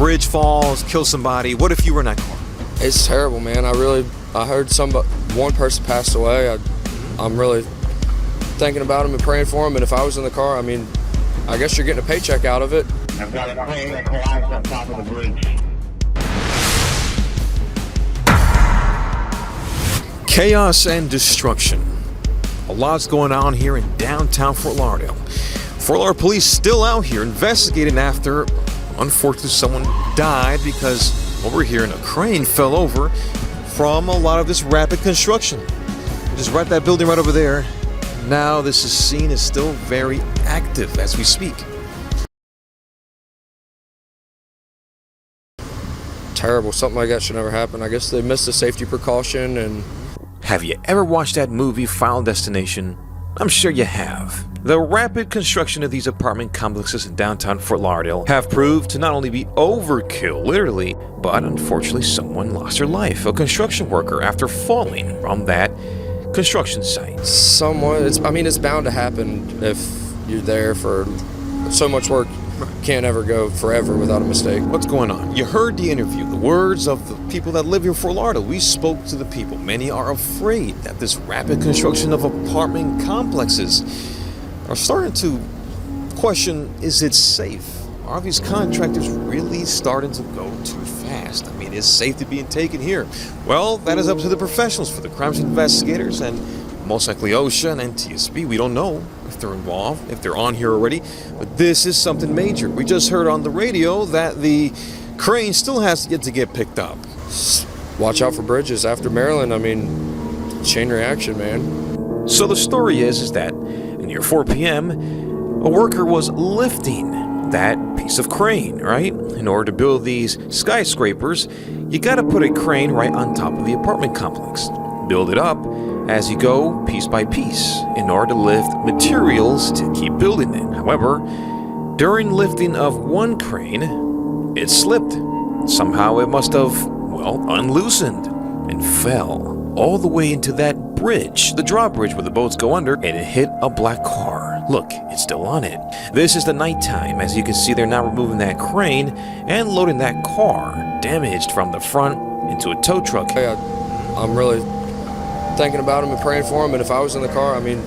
bridge falls, kills somebody. What if you were in that car? It's terrible, man. I heard one person passed away. I'm really thinking about him and praying for him. And if I was in the car, I mean, I guess you're getting a paycheck out of it. I've got a plane that collapsed on top of the bridge. Chaos and destruction. A lot's going on here in downtown Fort Lauderdale. Fort Lauderdale police still out here investigating after, unfortunately, someone died because over here a crane fell over from a lot of this rapid construction. Just right that building right over there. Now this scene is still very active as we speak. Terrible. Something like that should never happen. I guess they missed a safety precaution. And have you ever watched that movie Final Destination? I'm sure you have. The rapid construction of these apartment complexes in downtown Fort Lauderdale have proved to not only be overkill, literally, but unfortunately someone lost their life, a construction worker, after falling from that construction site. It's bound to happen if you're there for so much work. Can't ever go forever without a mistake. What's going on? You heard the interview, the words of the people that live here in Fort Lauderdale. We spoke to the people. Many are afraid that this rapid construction of apartment complexes are starting to question, is it safe? Are these contractors really starting to go too fast? I mean, is safety being taken here? Well, that is up to the professionals, for the crimes investigators, and most likely OSHA and NTSB. We don't know if they're involved, if they're on here already, but this is something major. We just heard on the radio that the crane still has yet to get picked up. Watch out for bridges after Maryland. I mean, chain reaction, man. So the story is that near 4 p.m., a worker was lifting that piece of crane, right? In order to build these skyscrapers, you got to put a crane right on top of the apartment complex. Build it up as you go piece by piece in order to lift materials to keep building it. However, during lifting of one crane, it slipped. Somehow it must have, unloosened and fell all the way into that bridge, the drawbridge where the boats go under, and it hit a black car. Look, it's still on it. This is the nighttime. As you can see, they're now removing that crane and loading that car, damaged from the front, into a tow truck. I'm really thinking about him and praying for him. And if I was in the car, I mean,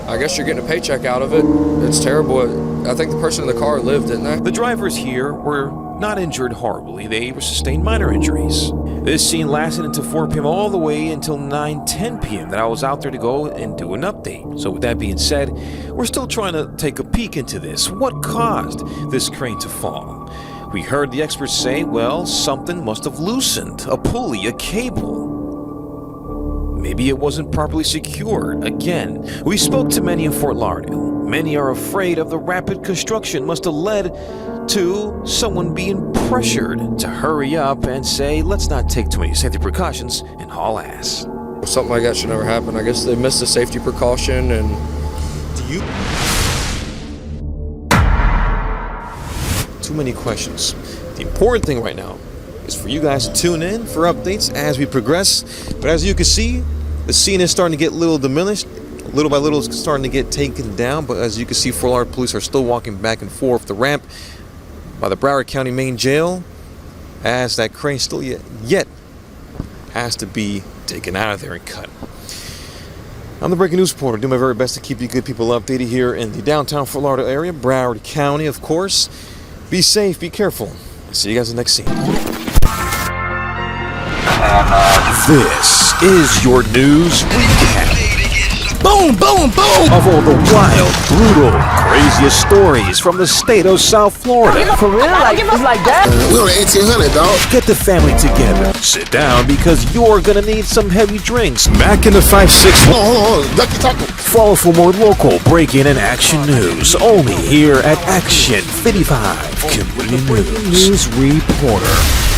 I guess you're getting a paycheck out of it. It's terrible. I think the person in the car lived, didn't they? The drivers here were not injured horribly. They sustained minor injuries. This scene lasted until 4 p.m. all the way until 9:10 p.m. that I was out there to go and do an update. So with that being said, we're still trying to take a peek into this. What caused this crane to fall? We heard the experts say, something must have loosened. A pulley, a cable. Maybe it wasn't properly secured. Again, we spoke to many in Fort Lauderdale. Many are afraid of the rapid construction must have led to someone being pressured to hurry up and say, let's not take too many safety precautions and haul ass. Something like that should never happen. I guess they missed a safety precaution. And too many questions. The important thing right now is for you guys to tune in for updates as we progress. But as you can see, the scene is starting to get a little diminished. Little by little, it's starting to get taken down. But as you can see, Fort Lauderdale police are still walking back and forth the ramp by the Broward County main jail, as that crane still yet has to be taken out of there and cut. I'm the breaking news reporter, doing my very best to keep you good people updated here in the downtown Fort Lauderdale area, Broward County, of course. Be safe, be careful. I'll see you guys in the next scene. This is your news recap. Boom, boom, boom! Of all the wild, brutal, craziest stories from the state of South Florida. For real? It's like that? We were 1800, dog. Get the family together. Sit down because you're gonna need some heavy drinks. Back in the 5-6. Hold on. Ducky Taco. Follow for more local breaking and action news. Only here at Action 55 Community News Reporter.